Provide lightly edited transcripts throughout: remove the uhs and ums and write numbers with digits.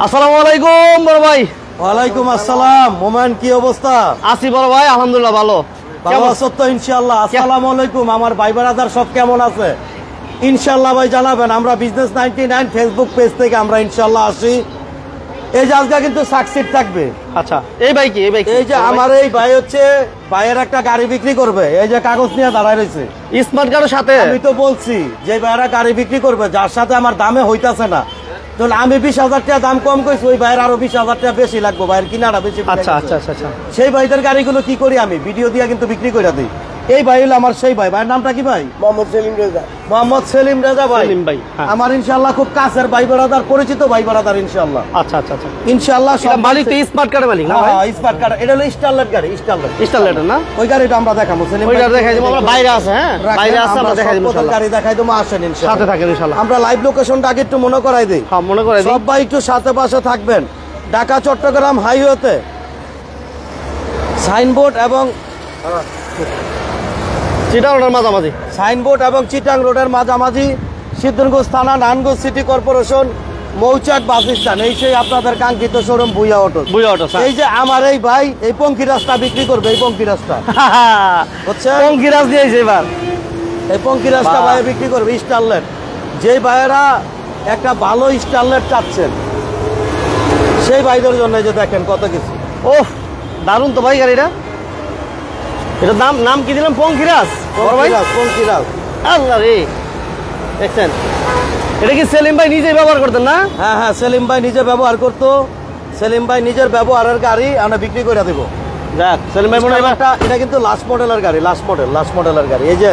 আসসালামু আলাইকুম বড় ভাই। ওয়ালাইকুম আসসালাম। মোমেন, কি অবস্থা? আছি বড় ভাই, আলহামদুলিল্লাহ ভালো। ভালো আছো তো? ইনশাআল্লাহ। আসসালামু আলাইকুম। আমার ভাই ব্রাদার সব কেমন আছে? ইনশাআল্লাহ ভাই জানাবেন। আমরা বিজনেস 99 ফেসবুক পেজ থেকে আমরা ইনশাআল্লাহ আসি। এই যে আজকে কিন্তু সাকসিড থাকবে। আচ্ছা, এই ভাই কি? এই যে আমার এই ভাই হচ্ছে ভাইয়ের একটা গাড়ি বিক্রি করবে। এই যে কাগজ নিয়ে দাঁড়ায় রয়েছে স্মার্ট কার্ডের সাথে। আমি তো বলছি যে ভাইয়েরা গাড়ি বিক্রি করবে, যার সাথে আমার দামে হইতাছে না। আমি 20,000 টাকা দাম কম কইছি, ওই ভাইয়ের আরো 20,000 টাকা বেশি লাগবে, ভাইয়ের কিনাটা বেশি। আচ্ছা আচ্ছা আচ্ছা। সেই ভাইদের গাড়িগুলো কি করি আমি ভিডিও দিয়ে কিন্তু বিক্রি করে দিই। এই ভাই হলো আমার সেই ভাই। ভাইয়ের নামটা কি ভাই? মোহাম্মদ সেলিম রেজা। মোহাম্মদ সেলিম রেজা ভাই। সেলিম ভাই, হ্যাঁ। আমার ইনশাআল্লাহ খুব কাছের ভাই ব্রাদার, পরিচিত ভাই ব্রাদার ইনশাআল্লাহ। আচ্ছা আচ্ছা আচ্ছা। ইনশাআল্লাহ সব মালিক তো স্মার্ট কার্ডের মালিক না ভাই? হ্যাঁ, স্মার্ট কার্ড। এটা হলো স্টারলাইট গাড়ি। স্টারলাইট না? ওই গাড়িটা আমরা দেখাবো। সেলিম ওই ভাই গাড়ি দেখাই দেব। আমরা বাইরে আছে, হ্যাঁ বাইরে আছে, আমরা দেখাই দেব ইনশাআল্লাহ। গাড়ি দেখাই দেবো, আসেন ইনশাআল্লাহ। সাথে থাকেন ইনশাআল্লাহ। আমরা লাইভ লোকেশনটা আগে একটু মনে করাই দেই। হ্যাঁ, মনে করাই দিই। সব ভাই একটু সাথে পাশে থাকবেন। ঢাকা চট্টগ্রাম হাইওয়েতে সাইনবোর্ড এবং চিটাং রোডের মাঝামাঝি। সাইনবোর্ড এবং চিটাং রোডের মাঝামাঝি সিদ্ধনগঞ্জ থানা, নারায়ণগঞ্জ সিটি কর্পোরেশন, মৌচাক বাস স্ট্যান্ড। এই সেই আপনাদের কাঙ্ক্ষিত শোরুম ভুইয়া অটো। এই যে আমার এই ভাই এই পঙ্কিরাজটা বিক্রি করবে। এই পঙ্কিরাজটা হচ্ছে পঙ্কিরাজ দিয়েছে এবার। এই পঙ্কিরাজটা ভাই বিক্রি করবে স্টারলেট। যে ভাইয়েরা একটা ভালো স্টারলেট চাচ্ছেন সেই ভাইদের জন্য যে দেখেন কত কিছু। ওহ, দারুণ তো ভাই গাড়িটা। এটার নাম কি দিলাম? পঙ্কিরাজ। পঙ্কিরাজ। আল্লাহ রে, দেখছেন? এটা কি সেলিম ভাই নিজেই ব্যবহার করতেন না? হ্যাঁ হ্যাঁ, সেলিম ভাই নিজে ব্যবহার করতো। সেলিম ভাই নিজের ব্যবহারের গাড়ি আমরা বিক্রি করে দেবো। যাক, সেলিম ভাই মনে হয় এটা কিন্তু লাস্ট মডেলের গাড়ি। লাস্ট মডেলের গাড়ি। এই যে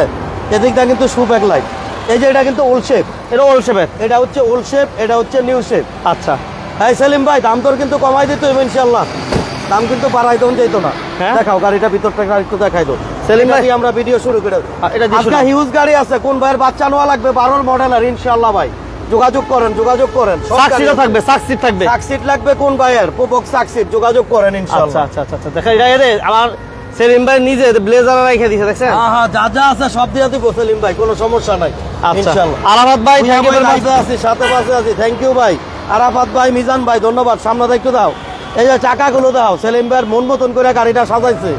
এদিকটা কিন্তু সুব্যাক লাইট। এই যে এটা কিন্তু ওল্ড শেপ। এটা ওল্ড শেপের। এটা হচ্ছে ওল্ড শেপ, এটা হচ্ছে নিউ শেপ। আচ্ছা। হ্যাঁ সেলিম ভাই, দাম দর কিন্তু কমাই দিত ইনশাআল্লাহ। দাম কিন্তু বাড়াই দেন যেত না। দেখাও গাড়িটা ভিতরটা একটু দেখাই দাও সেলিম ভাই। আমরা ভিডিও শুরু করে আজকে হিউজ গাড়ি আছে। কোন ভাইয়ের বাচ্চা নেওয়া লাগবে 12 মডেলের ইনশাআল্লাহ ভাই যোগাযোগ করেন। সাকসিডও থাকবে, সাকসিড থাকবে। সাকসিড লাগবে কোন ভাইয়ের? পোপক সাকসিড, যোগাযোগ করেন ইনশাআল্লাহ। আচ্ছা আচ্ছা আচ্ছা। দেখা যায় রে আমার সেলিম ভাই নিজে ব্লেজার রেখে দিয়েছে, দেখছেন? হ্যাঁ হ্যাঁ, যা আছে সব দিয়ে দিব সেলিম ভাই, কোনো সমস্যা নাই ইনশাআল্লাহ। আরাফাত ভাই থ্যাংক ইউ ভাই, আছি সাথে পাশে আছি। থ্যাংক ইউ ভাই। আরাফাত ভাই, মিজান ভাই, ধন্যবাদ। সামনে একটু দাও। এই যে চাকাগুলো দাও। সেলিম ভাইয়ের মন মতন করে গাড়িটা সাজাইছে।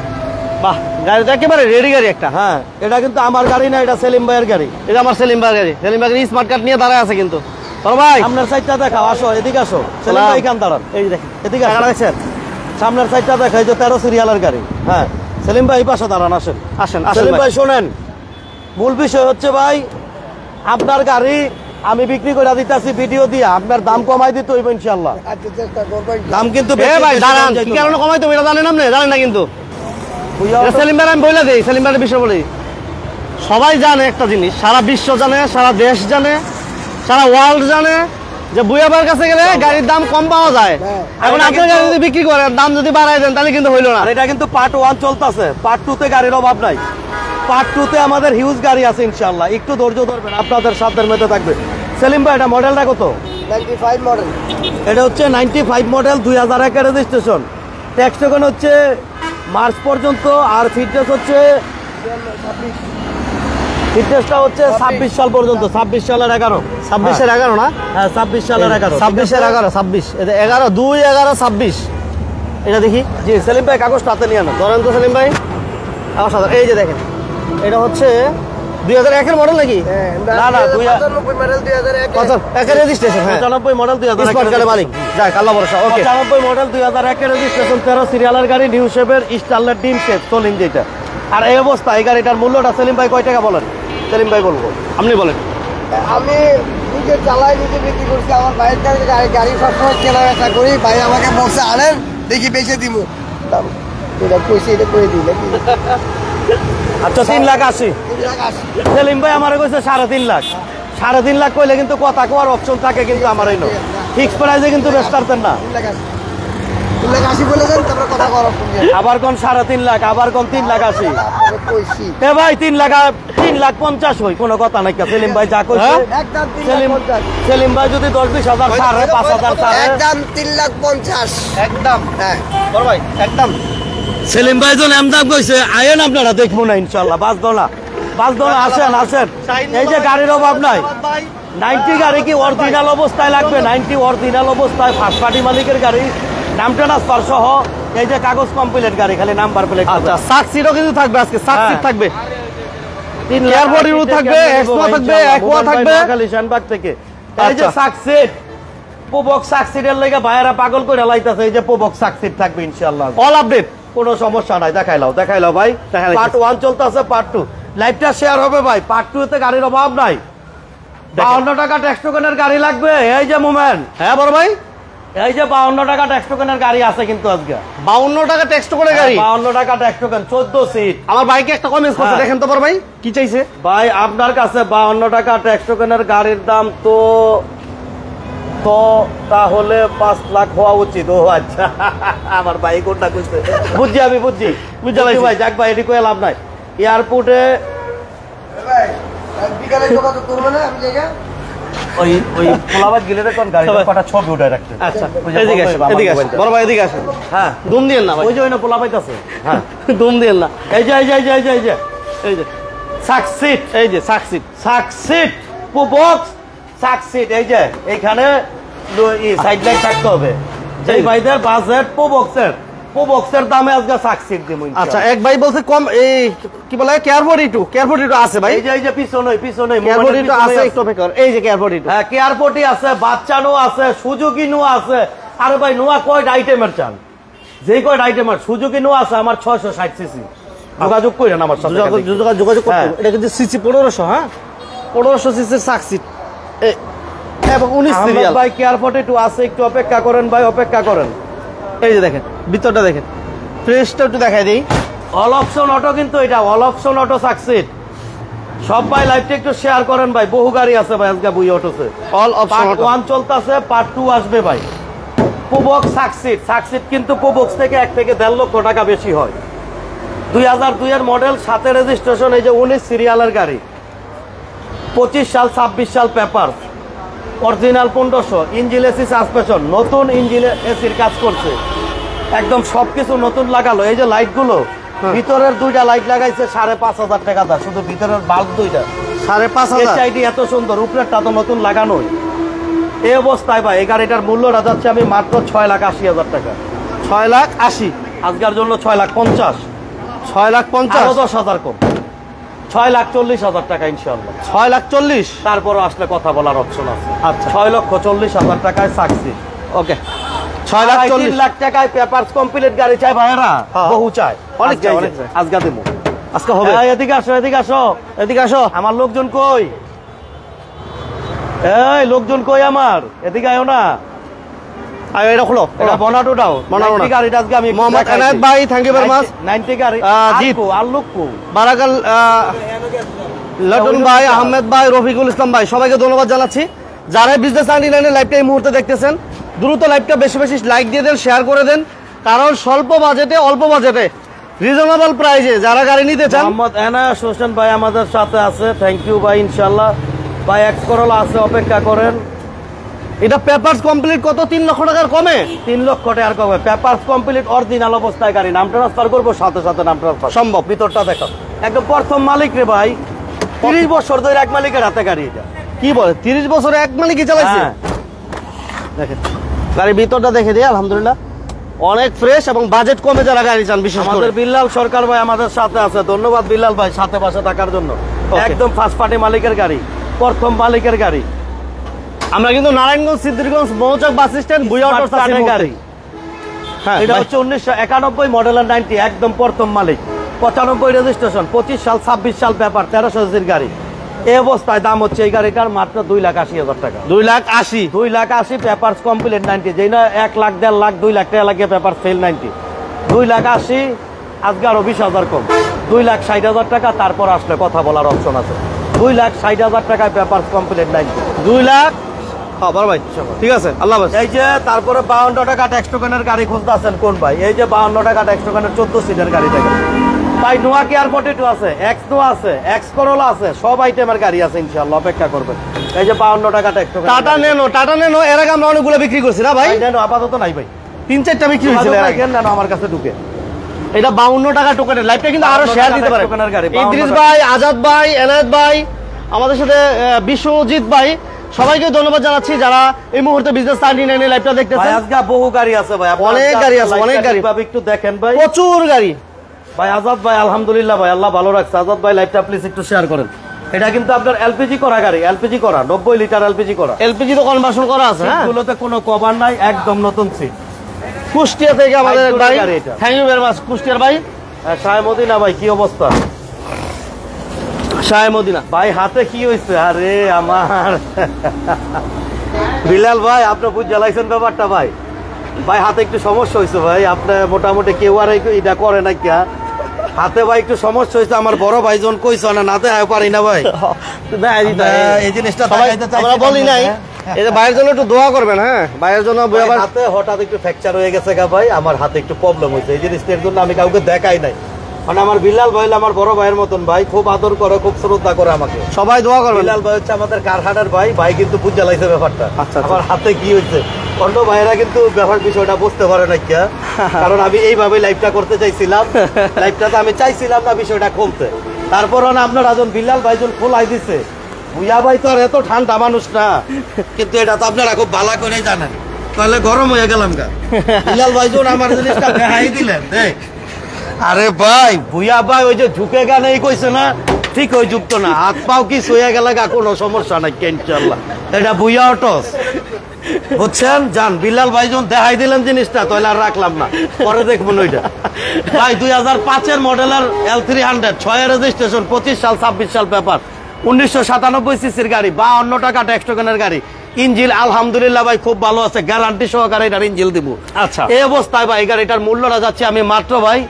বাহ, গাড়িটা একেবারে রেডি গাড়ি একটা। হ্যাঁ, এটা কিন্তু আমার গাড়ি না, এটা সেলিম ভাইয়ের গাড়ি। এটা আমার সেলিম ভাইয়ের গাড়ি। সেলিম ভাই স্মার্ট কার্ড নিয়ে দাঁড়ায় আছে কিন্তু। ভাই সামনের সাইডটা দেখাও, আসো এদিকে আসো। সেলিম ভাই এখান দাঁড়ান। এই যে দেখেন, এদিকে দেখছেন সামনের সাইডটা দেখা, এই যে 13 সিরিয়ালের গাড়ি। হ্যাঁ সেলিম ভাই এই পাশে দাঁড়ান, আসেন আসেন। সেলিম ভাই শোনেন, মূল বিষয় হচ্ছে ভাই আপনার গাড়ি আমি বিক্রি করে দিতেছি ভিডিও দিয়ে। আপনার দাম কমাই দিতে হইব ইনশাআল্লাহ। দাম কিন্তু ভাই দাঁড়ান, কি কারণে কমাই তো এটা জানেন আপনি? জানেন না কিন্তু সেলিম ভাই আমি বলে দিই। সেলিম ভাইয়ের বিষয় বলি, সবাই জানে একটা জিনিস, সারা বিশ্ব জানে, সারা দেশ জানে, সারা ওয়ার্ল্ড জানে যে ভুইয়া ভাইয়ের কাছে গেলে গাড়ির দাম কম পাওয়া যায়। এখন আপনার গাড়ি যদি বিক্রি করেন, দাম যদি বাড়াই দেন, তাহলে কিন্তু হইলো না। এটা কিন্তু পার্ট 1 চলতেছে, পার্ট 2 তে গাড়ির অভাব নাই। পার্ট 2 তে আমাদের হিউজ গাড়ি আছে ইনশাআল্লাহ। একটু ধৈর্য ধরবেন, আপনাদের সাধ্যের মধ্যে থাকবে। সেলিম ভাই, এটা মডেলটা কত? 95 মডেল। এটা হচ্ছে 95 মডেল, 2001 এর রেজিস্ট্রেশন। ট্যাক্স টোকেন হচ্ছে মার্চ পর্যন্ত। আর ফিটনেস হচ্ছে ফিটনেসটা হচ্ছে 26 সাল পর্যন্ত। 26 সালের 11। 26-এর 11 না? হ্যাঁ 26 সালের 11। 26-এর 11, 26 এটা 11, 2-11, 26। এটা দেখি। জি সেলিম ভাই, কাগজটা হাতে নিয়ে আনো। ধরেন তো সেলিম ভাই, আমার সাথে এই যে দেখেন, এটা হচ্ছে 2001 এর মডেল নাকি? না না, 95 মডেল 2001 কত একের রেজিস্ট্রেশন? হ্যাঁ 95 মডেল 2001 স্মার্ট কার্ডের মালিক। যাক, আল্লাহ ভরসা। ওকে, 95 মডেল 2001 এর রেজিস্ট্রেশন, 13 সিরিয়ালের গাড়ি, নিউ শেপের স্টারলেট ডিম শেপ সোলিং যেটা। আর এই অবস্থা এই গাড়িটার মূল্যটা সেলিম ভাই কয় টাকা বলেন? সেলিম ভাই বলবো, আপনি বলেন। আমি নিজে চালাই, নিজে বিক্রি করছি। আমার ভাইয়ের কাছে গাড়ি সবসময় কেনা বেচা করি। ভাই আমাকে বলছে আনেন, দেখি বেচে দিব। এটা কইছি, এটা করে দিই নাকি? আচ্ছা 3,80,000। সেলিম ভাই আমার কইছে 3.5 লাখ। 3.5 লাখ কইলে কিন্তু কথা কোয়ার অপশন থাকে, কিন্তু আমার এই নো ফিক্স প্রাইসে কিন্তু বেস্ট পারতেন না। 3,80,000 বলে দেন, তারপর কথা কর অপশন। আবার কোন 3.5 লাখ, আবার কোন 3,80,000। কইছি এ ভাই 3,50,000 হই, কোনো কথা নাই। সেলিম ভাই যা কইছে একদম সেলিম ভাই যদি 10-20,000 ছাড়ে, 5,000 ছাড়ে, একদম 3,50,000 একদম। হ্যাঁ বড় ভাই একদম। সেলিম ভাই যখন এমদাম কইছে আয়েন, আপনারা দেখবো না ইনশাআল্লাহ। বাস দোলা আসেন আসেন। এই যে গাড়ির অভাব নাই, 90 গাড়ি কি অরিজিনাল অবস্থায় লাগবে? 90 অরিজিনাল অবস্থায় ফার্স্ট পার্টি মালিকের গাড়ি, নাম ট্রান্সফার সহ, এই যে কাগজ কমপ্লিট গাড়ি, খালি নাম্বার প্লেট। আচ্ছা, সাকসিডও কিন্তু থাকবে আজকে, সাকসিড থাকবে, এয়ারপোর্টেরও থাকবে, এক্সপো থাকবে, অ্যাকোয়া থাকবে খালি শানবাগ থেকে। এই যে সাকসিড, প্রবক্স সাকসিডের লেগে ভাইয়েরা পাগল করে লাইতাছে, এই যে প্রবক্স সাকসিড থাকবে ইনশাআল্লাহ, অল আপডেট, কোনো সমস্যা নাই। দেখাইলাও ভাই, পার্ট 1 চলতেছে, পার্ট 2 লাইভটা শেয়ার হবে ভাই। পার্ট 2 তে গাড়ির অভাব নাই। 52 টাকা ট্যাক্স টোকেনের গাড়ি লাগবে, এই যে মোমেন্ট। হ্যাঁ বড় ভাই, এই যে 52 টাকা ট্যাক্স টোকেনের গাড়ি আছে কিন্তু আজকে। 52 টাকা টেক্সট করে গাড়ি, 52 টাকা ট্যাক্স টোকেন, 14 সিট। আমার ভাইকে একটা কমেন্টস করছে, হ্যাঁ। দেখেন তো বড় ভাই কি চাইছে। ভাই আপনার কাছে 52 টাকা ট্যাক্স টোকেনের গাড়ির দাম তো তাহলে 5 লাখ হওয়া উচিত। ও আচ্ছা, আমার ভাই কোনটা কইছে, বুঝছি আমি, বুঝছি ভাই। যাক ভাই, এটি কয়ে লাভ নাই। এয়ারপোর্টে ভাই বিকালে যোগাযোগ করবো না আমি জায়গা ওই পোলাবাদ গেলে কোন গাড়ি কটা ছবি উঠে রাখতে। আচ্ছা, এদিকে আসেন, এদিকে আসেন বড় ভাই, এদিকে আসেন। হ্যাঁ, দুম দিয়েন না ভাই, ওই যে ওই না পোলাবাইত আছে। হ্যাঁ, দুম দিয়েন না, এই যে এই যে সাকসিড, এই যে সাকসিড, বক্স সাকসিড, এই যে এইখানে সাইড লাইট থাকতে হবে। এই ভাইদের বাজেট প্রবক্সের দামে আজকে সাকসিড দিব। আচ্ছা, এক ভাই বলছে কম, এই কি বলে কেয়ার42 আছে ভাই, এই যে পিছনে কেয়ার42 আছে, একটু অপেক্ষা কর। এই যে কেয়ার42, হ্যাঁ কেয়ার40 আছে, বাচ্চানো আছে, সুজুকি নো আছে। আরে ভাই নোয়া কয়টা আইটেমের চান? যে কয়টা আইটেমের সুজুকি নো আছে আমার 660 সিসি। যোগাযোগ করেন আমার সাথে, যোগাযোগ করতে হবে। এটা কিন্তু সিসি 1500, হ্যাঁ 1500 সিসির সাকসিড এবং 19 সিরিয়াল। ভাই কেয়ার42 আছে, একটু অপেক্ষা করেন ভাই, অপেক্ষা করেন। এই যে দেখেন ভিতরটা, দেখেন ফ্রেশটা একটু দেখাই দেই। অল অপশন অটো কিন্তু এটা, অল অপশন অটো সাকসিড। সব ভাই লাইভটা একটু শেয়ার করেন ভাই, বহু গাড়ি আছে ভাই আজকে বুই অটোতে। অল অপশন পার্ট অটো 1 চলতেছে, পার্ট 2 আসবে ভাই। প্রবক্স সাকসিড কিন্তু প্রবক্স থেকে 1 থেকে 1.5 লক্ষ টাকা বেশি হয়। 2002 এর মডেল, 7 রেজিস্ট্রেশন, এই যে 19 সিরিয়ালের গাড়ি, 25 সাল 26 সাল paper, original 1500, engine AC suspension, নতুন ইঞ্জিন এসির কাজ করছে, একদম সবকিছু নতুন লাগালো। এই যে লাইট গুলো, ভিতরের 2টা লাইট লাগাইছে 5,500 টাকা দাম, শুধু ভিতরের বাল্ব 2টা 5,500। এইচআইডি এত সুন্দর, উপরেরটা তো নতুন লাগানোই। এই অবস্থায় ভাই এই গাড়িটার মূল্যটা যাচ্ছে আমি মাত্র 6,80,000 টাকা। 6,80,000 আজকের জন্য 6,50,000, 6,50,000, 10,000 কম, 6,40,000 টাকা ইনশাআল্লাহ। 6,40,000 তারপরও আসলে কথা বলার অপশন আছে। আচ্ছা, 6,40,000 টাকায় সাকসিড। ওকে, 6,40,000 লাখ টাকায় পেপারস কমপ্লিট গাড়ি চাই ভাইরা, হ্যাঁ। বহু চাই, অনেক চাই, অনেক চাই। আজকে দেবো, আজকে হবে। এদিকে আসো, এদিকে আসো, আমার লোকজন কই? এই লোকজন কই আমার? এদিকে আয়ো না, আয় এটা খোলো, এটা বনাটোটাও বনাটো না। গাড়িটা আজকে আমি একটু মোহাম্মদ দেখাইছি। এনায়েত ভাই, থ্যাংক ইউ ভেরি মাচ। 90 গাড়ি জিৎ। আর লোককু বারাকাল, লটন ভাই, আহমেদ ভাই, রফিকুল ইসলাম ভাই, সবাইকে ধন্যবাদ জানাচ্ছি। যারা বিজনেস 99 লাইভটা এই মুহূর্তে দেখতেছেন, দ্রুত লাইভটা বেশি বেশি লাইক দিয়ে দেন, শেয়ার করে দেন, কারণ স্বল্প বাজেটে, অল্প বাজেটে, রিজনেবল প্রাইসে যারা গাড়ি নিতে চান। মোহাম্মদ এনায়েত হোসেন ভাই আমাদের সাথে আছে, থ্যাংক ইউ ভাই, ইনশাআল্লাহ ভাই। এক্স করোলা আছে, অপেক্ষা করেন। এটা পেপারস কমপ্লিট কত? 3 লক্ষ টাকার কমে, 3 লক্ষ টাকার কমে পেপারস কমপ্লিট, অরিজিনাল অবস্থায় গাড়ি। নাম ট্রান্সফার করবো, সাথে সাথে নাম ট্রান্সফার সম্ভব। ভিতরটা দেখো, একদম প্রথম মালিক রে ভাই, 30 বছর ধরে এক মালিকের হাতে গাড়ি এটা। কি বলে 30 বছরে এক মালিকই চালাইছে? হ্যাঁ। দেখেন গাড়ির ভিতরটা দেখে দিই, আলহামদুলিল্লাহ অনেক ফ্রেশ এবং বাজেট কমে যারা গাড়ি চান, বিশেষ করে আমাদের বিল্লাল সরকার ভাই আমাদের সাথে আছে, ধন্যবাদ বিল্লাল ভাই সাথে পাশে থাকার জন্য। একদম ফার্স্ট পার্টি মালিকের গাড়ি, প্রথম মালিকের গাড়ি। আমরা কিন্তু নারায়ণগঞ্জ, সিদ্ধিরগঞ্জ, মৌচাক বাস স্ট্যান্ড, বুয়া অটো স্টার্টের গাড়ি। হ্যাঁ, এটা হচ্ছে 1991 মডেলের 90, একদম প্রথম মালিক, 95 রেজিস্ট্রেশন, 25 সাল 26 সাল পেপার, 1300 সিসির গাড়ি। এই অবস্থায় দাম হচ্ছে এই গাড়িটার মাত্র 2,80,000 টাকা। 2,80,000, 2,80,000 পেপারস কমপ্লিট 90, যেই না 1 লাখ 1.5 লাখ 2 লাখ টাকা লাগে পেপার ফেল 90। 2,80,000 আজকে আরো 20,000 কম, 2,60,000 টাকা। তারপর আসলে কথা বলার অপশন আছে। 2,60,000 টাকায় পেপারস কমপ্লিট 90। 2 লাখ। হ্যাঁ বড় ভাই, ঠিক আছে, আল্লাহ হাফেজ। এই যে তারপরে 52 টাকা ট্যাক্স টোকেনের গাড়ি খুঁজতে আছেন কোন ভাই? এই যে 52 টাকা ট্যাক্স টোকেনের 14 সিটের গাড়ি দেখেন ভাই। নোয়া কেয়ার42 আছে, এক্স নো আছে, এক্স করোলা আছে, সব আইটেমের গাড়ি আছে ইনশাআল্লাহ, অপেক্ষা করবেন। এই যে 52 টাকা ট্যাক্স টোকেন। টাটা নেনো এর আগে আমরা অনেকগুলো বিক্রি করছি না ভাই? নেনো আপাতত নাই ভাই, 3-4টা বিক্রি হয়েছিল এর আগে। নেনো আমার কাছে ঢুকে। এটা 52 টাকা টোকেনের, লাইভটা কিন্তু আরো 52 শেয়ার টাকা দিতে পারেন। টোকেনের গাড়ি, ইদ্রিস 52 ভাই, আজাদ ভাই, এনায়েত ভাই, আমাদের সাথে বিশ্বজিৎ ভাই, সবাইকে ধন্যবাদ জানাচ্ছি যারা এই মুহূর্তে বিজনেস 39 লাইভটা ভাই দেখতেছেন। আজকে বহু গাড়ি আছে ভাই, আপনারা অনেক গাড়ি আছে, অনেক গাড়ি। ভাবে একটু দেখেন ভাই, প্রচুর গাড়ি। ভাই আজাদ ভাই আলহামদুলিল্লাহ ভাই আল্লাহ ভালো রাখছে। আজাদ ভাই লাইভটা প্লিজ একটু শেয়ার করেন। এটা কিন্তু আপনার এলপিজি করা গাড়ি, এলপিজি করা 90 লিটার এলপিজি করা, এলপিজি তো কনভার্সন করা আছে। হ্যাঁ, এগুলোতে কোনো কভার নাই, একদম নতুন সিট। কুষ্টিয়া থেকে আমাদের একদম ভাই, গাড়ি এটা। থ্যাংক ইউ ভেরি মাচ কুষ্টিয়ার ভাই। শাহ মদিনা ভাই কি অবস্থা? শাহ মদিনা ভাই হাতে কি হয়েছে? আরে আমার বিলাল ভাই আপনি বুঝ জ্বালাইছেন ব্যাপারটা ভাই। ভাই হাতে একটু সমস্যা হয়েছে ভাই, আপনি মোটামুটি কেউ আর এটা করে না কিয়া হাতে ভাই একটু সমস্যা হয়েছে। আমার বড় ভাইজন কইছ না নাতে আয় পারি না ভাই, এই জিনিসটা আমরা বলি নাই। এই যে ভাইয়ের জন্য একটু দোয়া করবেন। হ্যাঁ, ভাইয়ের জন্য হাতে হঠাৎ একটু ফ্র্যাকচার হয়ে গেছে গা ভাই, আমার হাতে একটু প্রবলেম হয়েছে। এই জিনিসটার জন্য আমি কাউকে দেখাই নাই। মানে আমার বিলাল ভাই আমার বড় ভাইয়ের মতন ভাই, খুব আদর করে, খুব শ্রদ্ধা করে আমাকে। সবাই দোয়া করবেন। বিলাল ভাই হচ্ছে আমাদের কারহাটার ভাই, ভাই কিন্তু বুঝা লাগছে ব্যাপারটা। আচ্ছা। আমার হাতে কি হয়েছে অন্য ভাইয়েরা কিন্তু ব্যাপার বিষয়টা বুঝতে পারে না কিয়া, কারণ আমি এইভাবে লাইভটা করতে চাইছিলাম। লাইভটাতে আমি চাইছিলাম না বিষয়টা খুলতে, তারপর আপনার আজন বিলাল ভাইজন খোলাই দিছে। ভুইয়া ভাই তো আর এত ঠান্ডা মানুষ না, কিন্তু এটা তো আপনারা খুব ভালো করে জানেন। তাহলে গরম হয়ে গেলাম গা। বিলাল ভাইজন আমার জিনিসটা দেখাই দিলেন। দেখ আরে ভাই ভুইয়া ভাই ওই যে ঝুঁকে গা নেই কইছে না, ঠিক ওই যুক্ত না, হাত পাও কি সইয়া গেলে গা কোনো সমস্যা নাই ইনশাআল্লাহ। এটা ভুইয়া অটোস বুঝছেন জান। বিলাল ভাইজন দেখাই দিলেন জিনিসটা, তাহলে আর রাখলাম না, পরে দেখবেন ওইটা। ভাই 2005 মডেলের L300 6 রেজিস্ট্রেশন, 25 সাল 26 সাল পেপার, 1997 সিসির গাড়ি, 52 টাকা ট্যাক্স টোকেনের গাড়ি। ইঞ্জিল আলহামদুলিল্লাহ ভাই খুব ভালো আছে, গ্যারান্টি সহকারে এটার ইঞ্জিল দিব। আচ্ছা, এই অবস্থায় ভাই গাড়িটার মূল্যটা যাচ্ছে আমি মাত্র ভাই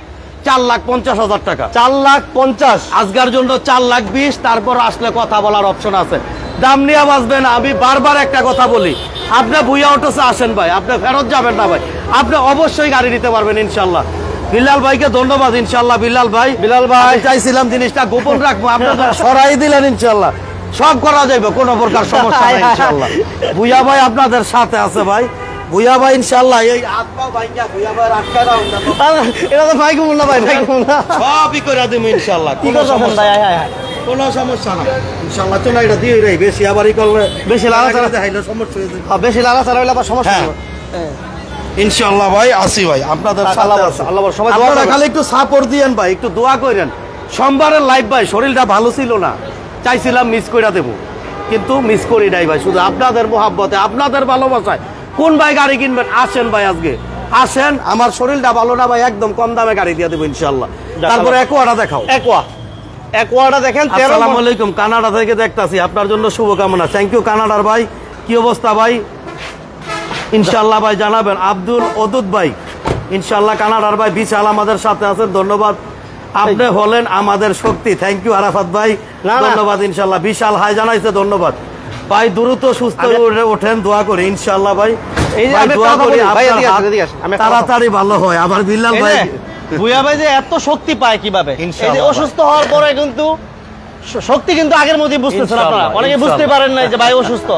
4,50,000 টাকা। 4,50,000 আজকের জন্য 4,20,000, তারপর আসলে কথা বলার অপশন আছে। দাম নিয়ে বাঁচবেন। আমি বারবার একটা কথা বলি, আপনি ভুইয়া অটোসে আসেন ভাই, আপনি ফেরত যাবেন না ভাই, আপনি অবশ্যই গাড়ি নিতে পারবেন ইনশাল্লাহ। বিলাল ভাইকে ধন্যবাদ ইনশাল্লাহ। বিলাল ভাই চাইছিলাম জিনিসটা গোপন রাখবো, আপনি সরাই দিলেন ইনশাল্লাহ। সব করা যাবে, কোনো প্রকার সমস্যা নাই ইনশাল্লাহ। ভুইয়া ভাই আপনাদের সাথে আছে ভাই, ভুইয়া ভাই ইনশাল্লাহ। এই হাত পা ভাইয়া ভুইয়া ভাই আটকা দাও না, এটা তো ভাই কমল না ভাই, ভাই কমল না, সবই করে দিব ইনশাল্লাহ। কি করছেন ভাই? কোনো সমস্যা না ইনশাআল্লাহ। চলো এটা দিয়ে রে, বেশি আবারই করলে বেশি লাগাছাড়া দেখাইলে সমস্যা হয়ে যাবে। হ্যাঁ, বেশি লাগাছাড়া হইলে আবার সমস্যা হ্যাঁ। হবে। ইনশাআল্লাহ ভাই আসি ভাই, আপনাদের সাথে আছি। আল্লাহ সবাই দোয়া আপনারা করবেন। খালি একটু সাপোর্ট দিয়েন ভাই, একটু দোয়া করেন। সোমবারের লাইভ ভাই শরীরটা ভালো ছিল না, চাইছিলাম মিস কইরা দেব, কিন্তু মিস করি নাই ভাই। শুধু আপনাদের মোহাব্বতে, আপনাদের ভালোবাসায়। কোন ভাই গাড়ি কিনবেন আসেন ভাই, আজকে আসেন। আমার শরীরটা ভালো না ভাই, একদম কম দামে গাড়ি দিয়ে দেবো ইনশাআল্লাহ। তারপরে একোয়াটা দেখাও। একোয়াটা দেখেন। আসসালামু আলাইকুম, কানাডা থেকে দেখতাছি, আপনার জন্য শুভকামনা। থ্যাংক ইউ কানাডার ভাই। কি অবস্থা ভাই? ইনশাআল্লাহ ভাই জানাবেন। আব্দুল ওদুদ ভাই ইনশাআল্লাহ কানাডার ভাই, বিশাল আমাদের সাথে আছেন, ধন্যবাদ। আপনি হলেন আমাদের শক্তি। থ্যাংক ইউ আরাফাত ভাই, ধন্যবাদ ইনশাআল্লাহ। বিশাল হাই জানাইছে, ধন্যবাদ ভাই। দ্রুত সুস্থ হয়ে ওঠেন, দোয়া করি ইনশাআল্লাহ ভাই। এই যে আমি দোয়া করি তাড়াতাড়ি ভালো হয়। আবার বিল্লাল ভাই ভুইয়া ভাই যে এত শক্তি পায় কিভাবে? এই যে অসুস্থ হওয়ার পরে কিন্তু শক্তি কিন্তু আগের মতোই বুঝতেছেন আপনারা। অনেকে বুঝতে পারেন না যে ভাই অসুস্থ।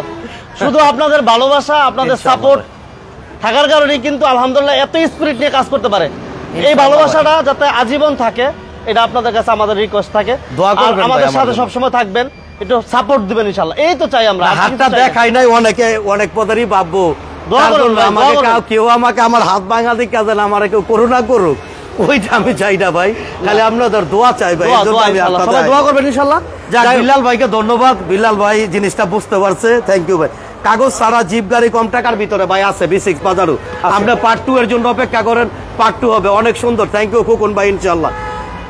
শুধু আপনাদের ভালোবাসা, আপনাদের সাপোর্ট থাকার কারণে কিন্তু আলহামদুলিল্লাহ এত স্পিরিট নিয়ে কাজ করতে পারে। এই ভালোবাসাটা যাতে আজীবন থাকে, এটা আপনাদের কাছে আমাদের রিকোয়েস্ট থাকে। দোয়া করবেন, আমাদের সাথে সবসময় থাকবেন, একটু সাপোর্ট দিবেন ইনশাআল্লাহ। এই তো চাই আমরা। হাতটা দেখাই নাই, অনেকে অনেক পদেরই ভাববো। দোয়া করুন ভাই, আমাকে কেউ আমাকে আমার হাত ভাঙা দিক কাজে না, আমার কেউ করুণা করুক, ওইটা আমি চাই না ভাই। খালি আপনাদের দোয়া চাই ভাই, সবাই দোয়া করবেন ইনশাআল্লাহ। বিলাল ভাইকে ধন্যবাদ। বিলাল ভাই জিনিসটা বুঝতে পারছে, থ্যাংক ইউ ভাই। কাগজ সারা জিপ গাড়ি কম টাকার ভিতরে ভাই আছে B6 বাজারও। আপনি পার্ট 2 এর জন্য অপেক্ষা করেন, পার্ট 2 হবে অনেক সুন্দর। থ্যাংক ইউ খোকন ভাই ইনশাআল্লাহ।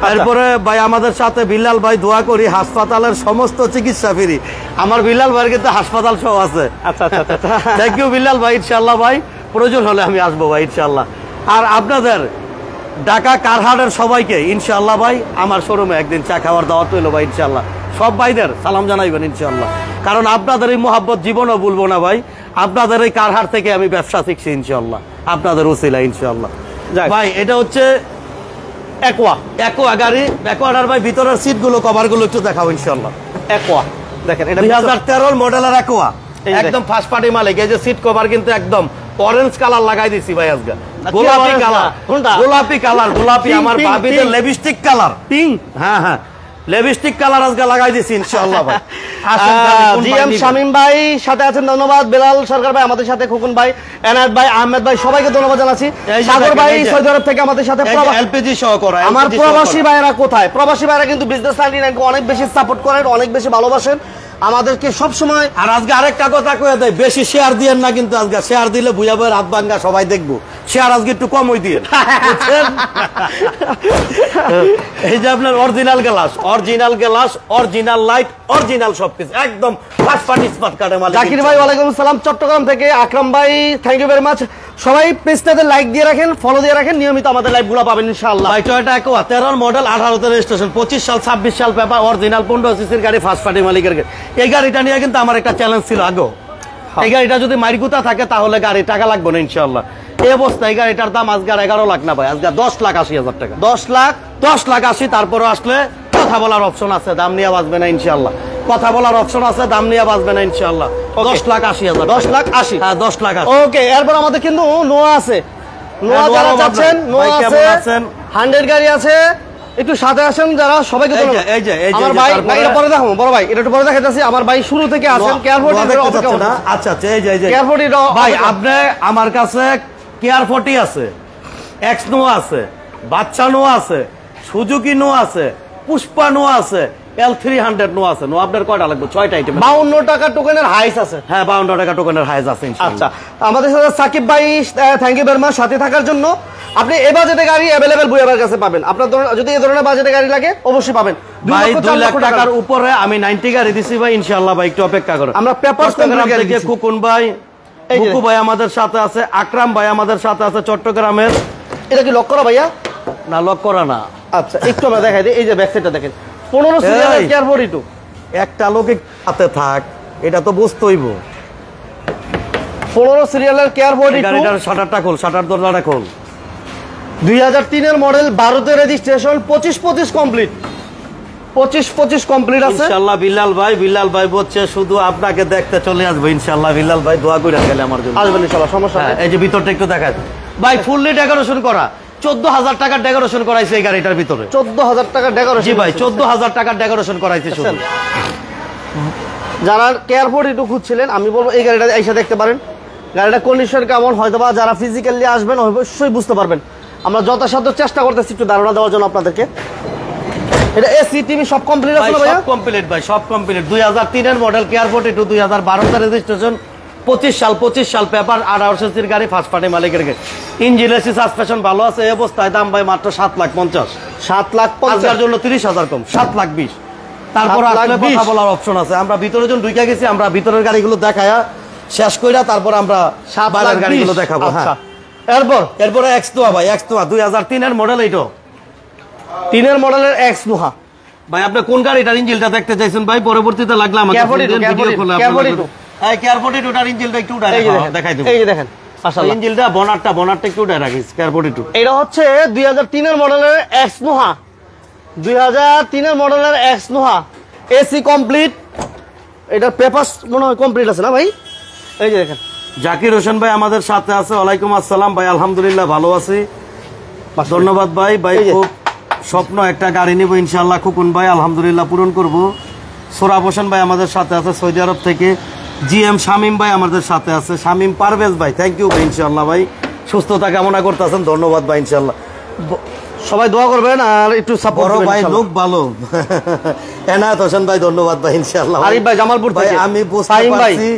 তারপরে ভাই আমাদের সাথে বিলাল ভাই দোয়া করি হাসপাতালের সমস্ত চিকিৎসা ফ্রি। আমার বিলাল ভাইয়ের কিন্তু হাসপাতাল সহ আছে। আচ্ছা আচ্ছা আচ্ছা, থ্যাংক ইউ বিলাল ভাই ইনশাআল্লাহ ভাই। প্রয়োজন হলে আমি আসবো ভাই ইনশাআল্লাহ। আর আপনাদের ঢাকা কারহাটের সবাইকে ইনশাআল্লাহ ভাই আমার শোরুমে একদিন চা খাওয়ার দাওয়াত হইল ভাই ইনশাআল্লাহ। সব ভাইদের সালাম জানাইবেন ইনশাআল্লাহ, কারণ আপনাদের এই মোহাব্বত জীবনও ভুলবো না ভাই। আপনাদের এই কারহাট থেকে আমি ব্যবসা শিখছি ইনশাআল্লাহ, আপনাদের উসিলা ইনশাআল্লাহ ভাই। এটা হচ্ছে একোয়া গাড়ি। একোয়াটার ভাই ভিতরের সিট গুলো, কভার গুলো একটু দেখাও ইনশাআল্লাহ। একোয়া দেখেন, এটা 2013 মডেলের একোয়া, একদম ফার্স্ট পার্টি মালিক। এই যে সিট কভার কিন্তু একদম অরেঞ্জ কালার লাগাই দিছি ভাই আজকে। গোলাপি কালার, গোলাপি কালার, গোলাপি আমার ভাবিদের লিপস্টিক কালার, পিঙ্ক। হ্যাঁ হ্যাঁ, লিপস্টিক কালার আজকে লাগাই দিছি ইনশাআল্লাহ ভাই। জিএম শামীম ভাই সাথে আছেন, ধন্যবাদ। বেলাল সরকার ভাই আমাদের সাথে, খোকন ভাই, এনায়েত ভাই, আহমেদ ভাই, সবাইকে ধন্যবাদ জানাচ্ছি। সাগর ভাই সৌদি আরব থেকে আমাদের সাথে। এলপিজি সহ করা। আমার প্রবাসী ভাইরা কোথায়? প্রবাসী ভাইরা কিন্তু বিজনেস 99 অনেক বেশি সাপোর্ট করেন, অনেক বেশি ভালোবাসেন আমাদেরকে সব সময়। আর আজকে আরেকটা কথা কয়ে দেয়, বেশি শেয়ার দিয়েন না কিন্তু। আজকে শেয়ার দিলে বুঝা বই রাত ভাঙ্গা সবাই দেখবো। শেয়ার আজকে একটু কম হই দিয়ে। এই যে আপনার original glass, original glass, original light, original সবকিছু একদম ফার্স্ট পার্টি স্মার্ট কার্ডের মালিক। জাকির ভাই ওয়ালাইকুম আসসালাম চট্টগ্রাম থেকে। আকরাম ভাই থ্যাংক ইউ ভেরি মাচ। সবাই পেজটাতে লাইক দিয়ে রাখেন, ফলো দিয়ে রাখেন, নিয়মিত আমাদের লাইভগুলো পাবেন ইনশাআল্লাহ। ভাই টয়োটা অ্যাকোয়া 13 মডেল, 18তে রেজিস্ট্রেশন, 25 সাল 26 সাল পেপার, অরিজিনাল 15 সিসির গাড়ি, ফার্স্ট পার্টি মালিকের গাড়ি। এই গাড়িটা নিয়ে কিন্তু আমার একটা চ্যালেঞ্জ ছিল আগেও। এই গাড়িটা যদি মাইরগুতা থাকে তাহলে গাড়ি টাকা লাগবে না ইনশাআল্লাহ। এই অবস্থায় এই গাড়িটার দাম আজকে 11 লাখ না ভাই, আজকে 10,80,000 টাকা। 10,80,000। তারপরে আসলে কথা বলার অপশন আছে, দাম নিয়ে বাঁচবে না ইনশাআল্লাহ। কথা বলার অপশন আছে, দাম নিয়ে বাঁচবে না ইনশাআল্লাহ। 10,80,000। 10,80,000। হ্যাঁ 10,80,000। ওকে, এরপর আমাদের কিন্তু নোয়া আছে। নোয়া যারা চাচ্ছেন, নোয়া আছে, 100 গাড়ি আছে। একটু সাথে আসেন যারা, সবাইকে ধন্যবাদ। আমার ভাই, এটা পরে দেখো বড় ভাই, এটা একটু পরে দেখাইতেছি। আমার ভাই শুরু থেকে আছেন কেয়ারফোর্টি। আচ্ছা আচ্ছা, এই যে কেয়ারফোর্টি ভাই আপনি আমার কাছে কেয়ারফোর্টি আছে, এক্স নোয়া আছে, বাচ্চা নোয়া আছে, সুজুকি নোয়া আছে, পুষ্পা নোয়া আছে, L300 নোয়া আছে। নোয়া আপনার কয়টা লাগবে? 6টা আইটেম। 52 টাকা টোকেনের হাইস আছে। হ্যাঁ 52 টাকা টোকেনের হাইস আছে আচ্ছা, আমাদের সাথে সাকিব ভাই থ্যাংক ইউ ভেরি মাচ সাথে থাকার জন্য। আপনি এই বাজেটে গাড়ি अवेलेबल বুয়াবার কাছে পাবেন। আপনার যদি এই ধরনের বাজেটে গাড়ি লাগে অবশ্যই পাবেন। ভাই 2 লাখ টাকার উপরে আমি 90 গাড়ি দিছি ভাই ইনশাআল্লাহ। ভাই একটু অপেক্ষা করুন। আমরা পেপারস থেকে কুকুন ভাই, বুকু ভাই আমাদের সাথে আছে, আকরাম ভাই আমাদের সাথে আছে চট্টগ্রামের। এটা কি লক করা ভাইয়া? না লক করা না। আচ্ছা একটু আমরা দেখাই দিই। এই যে ব্যাক সাইডটা দেখেন, 15 সিরিয়ালের কেয়ারফোর্টি। একটা লোকে হাতে থাক, এটা তো বুঝতে হইব। 15 সিরিয়ালের কেয়ারফোর্টি। গাড়িটার শাটারটা খোল, শাটার দরজাটা খোল। 2003 এর মডেল, 12তে রেজিস্ট্রেশন, 25 কমপ্লিট। 25 কমপ্লিট আছে ইনশাআল্লাহ। বিল্লাল ভাই বলছে শুধু আপনাকে দেখতে চলে আসবো ইনশাআল্লাহ। বিল্লাল ভাই দোয়া করে গেলে আমার জন্য আসবেন ইনশাআল্লাহ, সমস্যা নাই। এই যে ভিতরটা একটু দেখায় ভাই, ফুললি ডেকোরেশন করা। 14,000 টাকার ডেকোরেশন করাইছে এই গাড়িটার ভিতরে। 14,000 টাকার ডেকোরেশন? জি ভাই 14,000 টাকার ডেকোরেশন করাইছে শুধু। যারা কেয়ারফোর্টি খুঁজছিলেন আমি বলবো এই গাড়িটা এসে দেখতে পারেন। গাড়িটা কন্ডিশন কেমন হয়তোবা যারা ফিজিক্যালি আসবেন অবশ্যই বুঝতে পারবেন। আমরা যথাসাধ্য চেষ্টা করতেছি একটু ধারণা দেওয়ার জন্য আপনাদেরকে। এটা এসি টিভি সব কমপ্লিট আছে ভাই? সব কমপ্লিট ভাই, সব কমপ্লিট। 2003 এর মডেল কেয়ারফোর্টি 2012 তে রেজিস্ট্রেশন, 25 সাল পেপার, 18 সিসির গাড়ি, ফার্স্ট পার্টি মালিকের গাড়ি। ইঞ্জিন এসি সাসপেনশন ভালো আছে। এই অবস্থায় দাম ভাই মাত্র 7,50,000। 7,50,000 জন্য 30,000 কম, 7,20,000। তারপর আসলে কথা বলার অপশন আছে। আমরা ভিতরে যখন ঢুকে গেছি, আমরা ভিতরের গাড়িগুলো দেখায়া শেষ কইরা তারপর আমরা বাইরের গাড়িগুলো দেখাবো। হ্যাঁ এরপরে এক্স নোয়া ভাই, এক্স নোয়া 2003 এর মডেল। এইটা 3 এর মডেলের এক্স নোহা। ভাই আপনি কোন গাড়িটার ইঞ্জিনটা দেখতে চাইছেন ভাই? পরবর্তীতে লাগলে আমাকে কেয়ারফোর্টি টার ইঞ্জিনটা একটু দেখাই দেব। এই যে দেখেন মাশাআল্লাহ, ইঞ্জিনটা বনারটা একটু উঠায় রাখিস কেয়ারফোর্টি। এটা হচ্ছে 2003 এর মডেলের এক্স নোহা। 2003 এর মডেলের এক্স নোহা, এসি কমপ্লিট। এটা পেপারস মনে হয় কমপ্লিট আছে না ভাই? এই যে দেখেন জাকির হোসেন ভাই আমাদের সাথে আছে। ওয়ালাইকুম আসসালাম ভাই, আলহামদুলিল্লাহ ভালো আছি, ধন্যবাদ ভাই। ভাই খুব স্বপ্ন একটা গাড়ি নিব ইনশাআল্লাহ। খুকুন ভাই আলহামদুলিল্লাহ পূরণ করব। সোরাব হোসেন ভাই আমাদের সাথে আছে সৌদি আরব থেকে। জিএম শামীম ভাই আমাদের সাথে আছে। শামীম পারভেজ ভাই থ্যাংক ইউ ভাই ইনশাআল্লাহ। ভাই সুস্থতা কামনা করতেছেন, ধন্যবাদ ভাই ইনশাআল্লাহ। সবাই দোয়া করবেন আর একটু সাপোর্ট করবেন ভাই। লোক ভালো। এনায়েত হোসেন ভাই ধন্যবাদ ভাই ইনশাআল্লাহ। আরিফ ভাই জামালপুর থেকে। আমি বুঝতে পারছি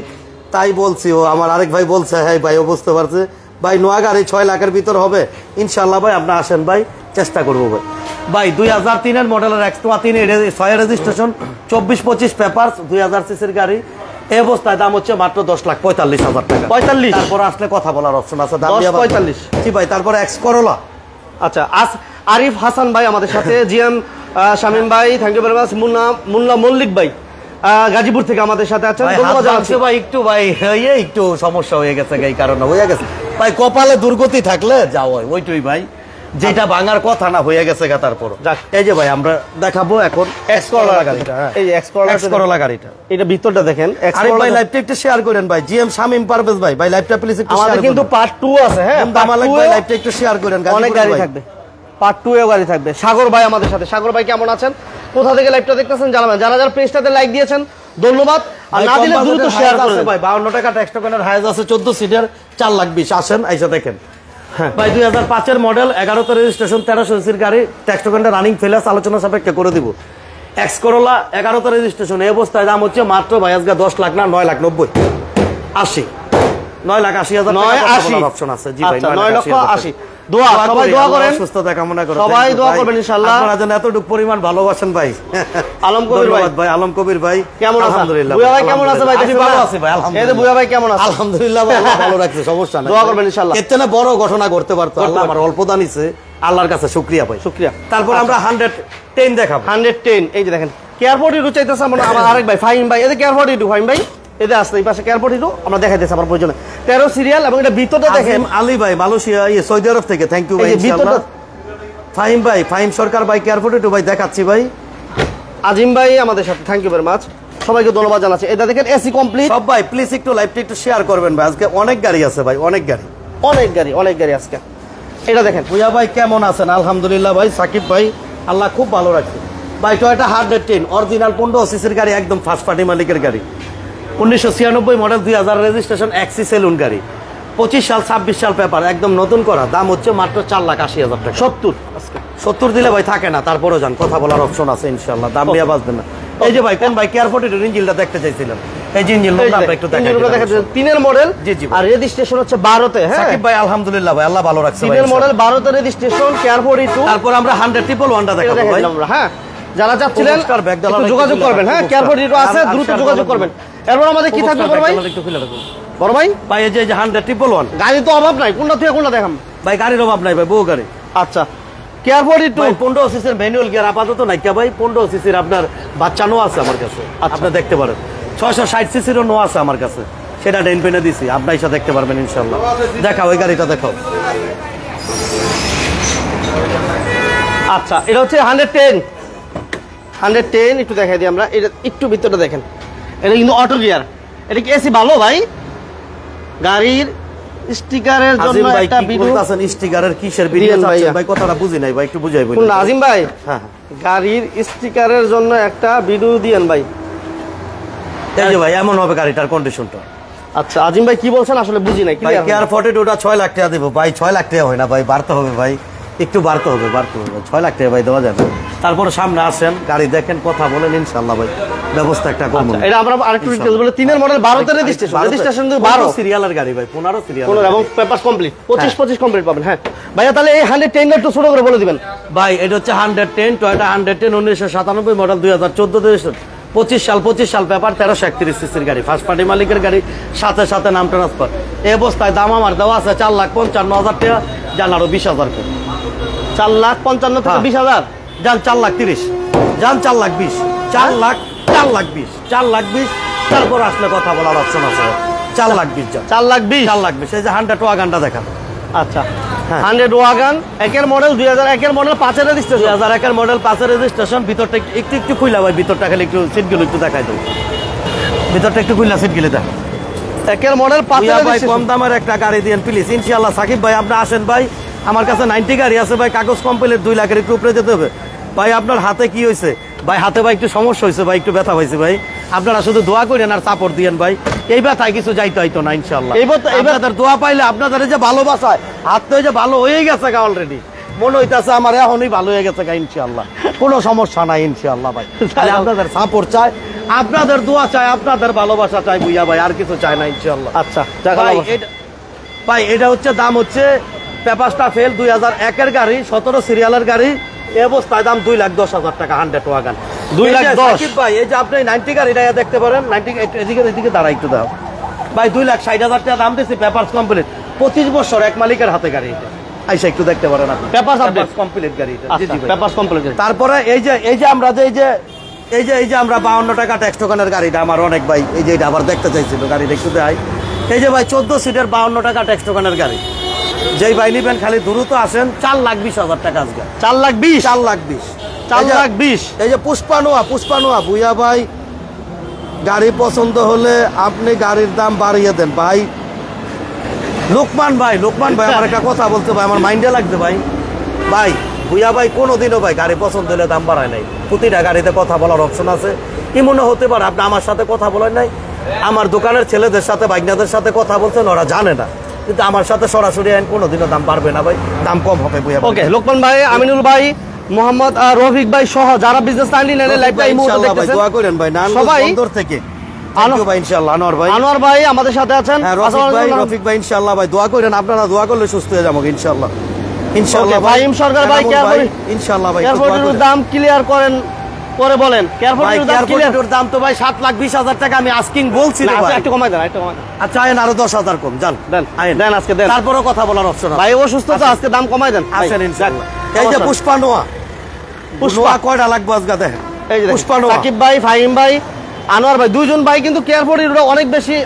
তাই বলছি, ও আমার আরেক ভাই বলছে হ্যাঁ ভাই ও বুঝতে পারছে ভাই। নোয়া গাড়ি 6 লাখের ভিতর হবে ইনশাআল্লাহ ভাই। আপনি আসেন ভাই, চেষ্টা করবো ভাই। ভাই 2003 এর মডেলের এক্স নোয়া 3 6 রেজিস্ট্রেশন, 24-25 পেপার, 2000 সিসির গাড়ি। এই অবস্থায় দাম হচ্ছে মাত্র 10,45,000 টাকা। 45? তারপর আসলে কথা বলার অপশন আছে। 45? জি ভাই। তারপর এক্স করোলা। আচ্ছা আরিফ হাসান ভাই আমাদের সাথে। জিএম শামীম ভাই thank you very much. Munna Mallick ভাই গাজীপুর থেকে আমাদের সাথে আছেন, ধন্যবাদ জানাচ্ছি ভাই। একটু সমস্যা হয়ে গেছে এই কারণে হয়ে গেছে ভাই। কপালে দুর্গতি থাকলে যাও ওইটুই ভাই, যেটা ভাঙার কথা না হয়ে গেছে গা। তারপর এই যে ভাই আমরা দেখাবো এখন এক্স করোলা গাড়িটা। এই যে এক্স করোলা গাড়িটা, এটা ভিতরটা দেখেন। আরে ভাই লাইভটা একটু শেয়ার করেন ভাই। জিএম শামীম পারভেজ ভাই, ভাই লাইভটা প্লিজ একটু শেয়ার করেন। কিন্তু পার্ট 2 আছে। হ্যাঁ দামালেক ভাই লাইভটা একটু শেয়ার করেন। অনেক গাড়ি থাকবে, পার্ট 2 এও গাড়ি থাকবে। সাগর ভাই আমাদের সাথে। সাগর ভাই কেমন আছেন? কোথা থেকে লাইভটা দেখতেছেন জানাবেন। যারা যারা পেজটাতে লাইক দিয়েছেন ধন্যবাদ, আর না দিলে দ্রুত শেয়ার করে দেন ভাই। 52 টাকা ট্যাক্স টোকেনের হাইজ আছে 14 সিটের 4,20,000 আসেন আইসা দেখেন। হ্যাঁ ভাই 2005 এর মডেল 11 তে রেজিস্ট্রেশন 1300 সিসির গাড়ি, ট্যাক্স টোকেনটা রানিং ফেলাস আলোচনা সাপেক্ষে করে দিব। এক্স করোলা 11 তে রেজিস্ট্রেশন, এই অবস্থায় দাম হচ্ছে মাত্র ভাই আজকে 10 লাখ না 9,90,000 80 9,80,000 টাকা অপশন আছে। জি ভাই 9,80,000 দোয়া, সবাই দোয়া করেন, সুস্থতা কামনা করেন, সবাই দোয়া করবেন ইনশাআল্লাহ। আপনারা যেন এতটুকু পরিমাণ ভালোবাসেন ভাই। আলম কবির ভাই, আলম কবির ভাই কেমন আছেন? আলহামদুলিল্লাহ। বুয়া ভাই কেমন আছে ভাই? আমি ভালো আছি ভাই আলহামদুলিল্লাহ। এই যে বুয়া ভাই কেমন আছে? আলহামদুলিল্লাহ ভাই, আল্লাহ ভালো রাখছে, সমস্যা নাই। দোয়া করবেন ইনশাআল্লাহ। এর চেয়ে বড় ঘটনা করতে পারতো আল্লাহ, আমার অল্প দানিছে, আল্লাহর কাছে শুকরিয়া ভাই, শুকরিয়া। তারপর আমরা 110 দেখাবো। 110 এই যে দেখেন কেয়ার 42 চাইতেছে আমার আরেক ভাই ফাহিম ভাই, এই যে কেয়ার 42 ফাহিম ভাই এদের আসছে এই পাশে কেয়ার 42 আমরা দেখাইতেছি আমার প্রয়োজনে 13 সিরিয়াল, এবং এটা ভিতরটা দেখেন আলী ভাই মালয়েশিয়া সৌদি আরব থেকে, থ্যাংক ইউ ভাই ইনশাআল্লাহ। ফাহিম ভাই, ফাহিম সরকার ভাই কেয়ার 42 ভাই দেখাচ্ছি ভাই। আজিম ভাই আমাদের সাথে, থ্যাংক ইউ ভেরি মাচ, সবাইকে ধন্যবাদ জানাচ্ছি। এটা দেখেন এসি কমপ্লিট। সব ভাই প্লিজ একটু লাইভটা একটু শেয়ার করবেন ভাই, আজকে অনেক গাড়ি আছে ভাই, অনেক গাড়ি অনেক গাড়ি আজকে। এটা দেখেন ভুয়া ভাই কেমন আছেন? আলহামদুলিল্লাহ ভাই। সাকিব ভাই আল্লাহ খুব ভালো রাখছে ভাই। টয়োটা 110 অরিজিনাল 15 সিসির গাড়ি, একদম ফার্স্ট পার্টি মালিকের গাড়ি, 1996 মডেল, 2000 রেজিস্ট্রেশন, এক্সি সেলুন গাড়ি, 25 সাল 26 সাল পেপার, একদম নতুন করা, দাম হচ্ছে মাত্র 4,80,000 টাকা। 70 দিলে ভাই থাকে না, তারপরেও যান, কথা বলার অপশন আছে ইনশাআল্লাহ, দাম নিয়ে বাঁচবেন না। এই যে ভাই কোন ভাই কেয়ার 42 ইঞ্জিনটা দেখতে চাইছিলাম, এই যে ইঞ্জিন আমরা একটু দেখাই। 3 এর মডেল, জি জি, আর রেজিস্ট্রেশন হচ্ছে 12 তে। হ্যাঁ সাকিব ভাই আলহামদুলিল্লাহ ভাই, আল্লাহ ভালো রাখছে। 3 এর মডেল 12 তে রেজিস্ট্রেশন, কেয়ার 42। তারপর আমরা 100-111টা দেখাবো ভাই। আমরা হ্যাঁ যারা চাচ্ছিলেন একটু যোগাযোগ করবেন। হ্যাঁ কেয়ার 42 আছে, দ্রুত যোগাযোগ করবেন। এরপর আমাদের কি থাকবে বড় ভাই? বড় ভাই ভাই এই যে 100-111 গাড়ি তো অভাব নাই, কোনটা থেকে কোনটা দেখাম ভাই? গাড়ির অভাব নাই ভাই, বহু গাড়ি। আচ্ছা কেয়ার 42 15 সিসির ম্যানুয়াল গিয়ার আপাতত নাই ভাই, 15 সিসির আপনার বাচ্চা নো আছে আমার কাছে, আপনি দেখতে পারেন। 660 সিসিরও নো আছে আমার কাছে, সেটা ডেন পেনে দিছি, আপনার এসে দেখতে পারবেন ইনশাআল্লাহ। দেখাও ওই গাড়িটা দেখাও। আচ্ছা এটা হচ্ছে 110 একটু দেখাই দিই আমরা। এটা একটু ভিতরটা দেখেন, এটা কিন্তু অটো গিয়ার। এটা কি এসি ভালো ভাই? গাড়ির স্টিকারের জন্য একটা ভিডিও আছেন, স্টিকারের কিসের ভিডিও চাচ্ছেন ভাই? কথাটা বুঝি নাই ভাই, একটু বুঝাই বলুন। আজিম ভাই হ্যাঁ গাড়ির স্টিকারের জন্য একটা ভিডিও দিয়েন ভাই। এই যে ভাই এমন হবে গাড়িটার কন্ডিশনটা। আচ্ছা আজিম ভাই কি বলছেন আসলে বুঝি নাই। ভাই কেয়ার 42টা 6 লাখ টাকা দেবো ভাই, 6 লাখ টাকা হয় না ভাই, বাড়তে হবে ভাই, একটু বাড়তে হবে 6 লাখ টাকা ভাই দেওয়া যাবে। তারপরে সামনে আসেন, গাড়ি দেখেন, কথা বলেন ইনশাআল্লাহ ভাই, ব্যবস্থা একটা করব। এটা আমরা আরেকটু ডিটেইলস বলে 3 এর মডেল 12 তে রেজিস্ট্রেশন 12 সিরিয়ালের গাড়ি ভাই, 15 সিরিয়াল এবং পেপারস কমপ্লিট 25 কমপ্লিট পাবেন। হ্যাঁ ভাইয়া তাহলে এই 110 একটু ছোট করে বলে দিবেন ভাই। এটা হচ্ছে 110 টয়োটা 110 1997 মডেল, 2014 তে রেজিস্ট্রেশন, 25 সাল পেপার, 1331 সিসির গাড়ি, ফার্স্ট পার্টি মালিকের গাড়ি, সাথে সাথে নাম ট্রান্সফার। এই অবস্থায় দাম আমার দেওয়া আছে 4,55,000 টাকা, জান আরো 20,000 টাকা। 4,55,000 থেকে 20,000 যান 4,30,000, যান 4,20,000, 4,20,000, তারপর আসলে কথা বলার অপশন আছে। 4,20,000 যান, 4,20,000 এই যে 100 ওয়াগনটা দেখান। আচ্ছা 100 ওয়াগন 1 এর মডেল 2001 এর মডেল 5 এর রেজিস্ট্রেশন, 2001 এর মডেল 5 এর রেজিস্ট্রেশন। ভিতরটা একটু খুইলা ভাই, ভিতরটা খালি একটু সিটগুলো একটু দেখাই দেবো, ভিতরটা একটু খুইলা সিটগুলো দেখ। 1 এর মডেল 5 এর ভাই কম দামের একটা গাড়ি দিয়েন প্লিজ ইনশাআল্লাহ। সাকিব ভাই আপনি আসেন ভাই, আমার কাছে 90 গাড়ি আছে ভাই, কাগজ কমপ্লিট 2 লাখের একটু উপরে যেতে হবে ভাই। আপনার হাতে কি হয়েছে ভাই? হাতে ভাই একটু সমস্যা হয়েছে ভাই, একটু ব্যথা হয়েছে ভাই, আপনারা শুধু দোয়া করেন আর সাপোর্ট দিয়েন ভাই। এই ব্যথায় কিছু যাইতে হইতো না ইনশাআল্লাহ। আপনাদের দোয়া পাইলে, আপনাদের যে ভালোবাসায় হাত তো যে ভালো হয়ে গেছে গা অলরেডি, মনে হইতেছে আমার এখনই ভালো হয়ে গেছে গা ইনশাআল্লাহ, কোনো সমস্যা নাই ইনশাআল্লাহ ভাই। তাহলে আপনাদের সাপোর্ট চাই, আপনাদের দোয়া চাই, আপনাদের ভালোবাসা চাই বুইয়া ভাই, আর কিছু চাই না ইনশাআল্লাহ। আচ্ছা ভাই এটা হচ্ছে দাম হচ্ছে পেপারসটা ফেল 2001 এর গাড়ি, 17 সিরিয়ালের গাড়ি, এই অবস্থায় দাম 2,10,000 টাকা 100 ওয়াগন 2,10,000 ভাই। এই যে আপনি 90 গাড়িটা দেখতে পারেন, 90 এদিকে দাঁড়াই একটু দাও ভাই, 2,60,000 টাকা দাম দিচ্ছি, পেপারস কমপ্লিট, 25 বছর এক মালিকের হাতে গাড়ি, এটা আইসা একটু দেখতে পারেন আপনি, পেপারস কমপ্লিট গাড়ি এটা। জি জি পেপারস কমপ্লিট। তারপরে এই যে আমরা এই যে আমরা 52 টাকা ট্যাক্স টোকেনের গাড়িটা আমার অনেক ভাই, এই যে এটা আবার দেখতে চাইছিল গাড়িটা একটু দেয়। এই যে ভাই 14 সিটের 52 টাকা ট্যাক্স টোকেনের গাড়ি, যেই ভাই নিবেন খালি দ্রুত আসেন। 4,20,000 টাকা আজকে, 4,20,000 এই যে পুষ্পানোয়া বুইয়া ভাই, গাড়ি পছন্দ হলে আপনি গাড়ির দাম বাড়িয়ে দেন ভাই। লোকমান ভাই আমার একটা কথা বলতে ভাই, আমার মাইন্ডে লাগছে ভাই। ভুইয়া ভাই কোনোদিনও ভাই গাড়ি পছন্দ হলে দাম বাড়ায় নাই। প্রতিটা গাড়িতে কথা বলার অপশন আছে। কি মনে হতে পারে আপনি আমার সাথে কথা বলেন নাই, আমার দোকানের ছেলেদের সাথে বাইকনাদের সাথে কথা বলছেন, ওরা জানে না, কিন্তু আমার সাথে সরাসরি আইন কোনোদিনও দাম বাড়বে না ভাই, দাম কম হবে ভুইয়া ভাই। ওকে, লোকমান ভাই, আমিনুল ভাই, মোহাম্মদ রফিক ভাই সহ যারা বিজনেস লাইনে লাইভটা এই মুহূর্তে দেখতেছেন, দোয়া করেন ভাই, সবাই বন্দর থেকে আনোয়ার ভাই, ইনশাআল্লাহ আনোয়ার ভাই আমাদের সাথে আছেন। রফিক ভাই ইনশাআল্লাহ ভাই দোয়া করেন, আপনারা দোয়া করলে সুস্থ হয়ে যাবো ইনশাআল্লাহ। ইনশাআল্লাহ ভাই সরকার ভাই ইনশাআল্লাহ ভাই এয়ারপোর্টের দাম ক্লিয়ার করেন পরে বলেন। এয়ারপোর্টের দাম তো ভাই 7,20,000 টাকা আমি আস্কিং বলছি না ভাই, একটু কমাই দেন, একটু কমাই দেন। আচ্ছা আইন আরো 10,000 কম জান, দেন আজকে দেন, তারপরেও কথা বলার অপশন আছে ভাই। অসুস্থ তো, আজকে দাম কমাই দেন আসেন ইনশাআল্লাহ। এই যে পুষ্পা কয়টা লাগবে আজকে দেখেন, এই যে পুষ্পা সাকিব ভাই, ফাহিম ভাই, আনোয়ার ভাই, দুইজন ভাই কিন্তু কেয়ারফোর্টের অনেক বেশি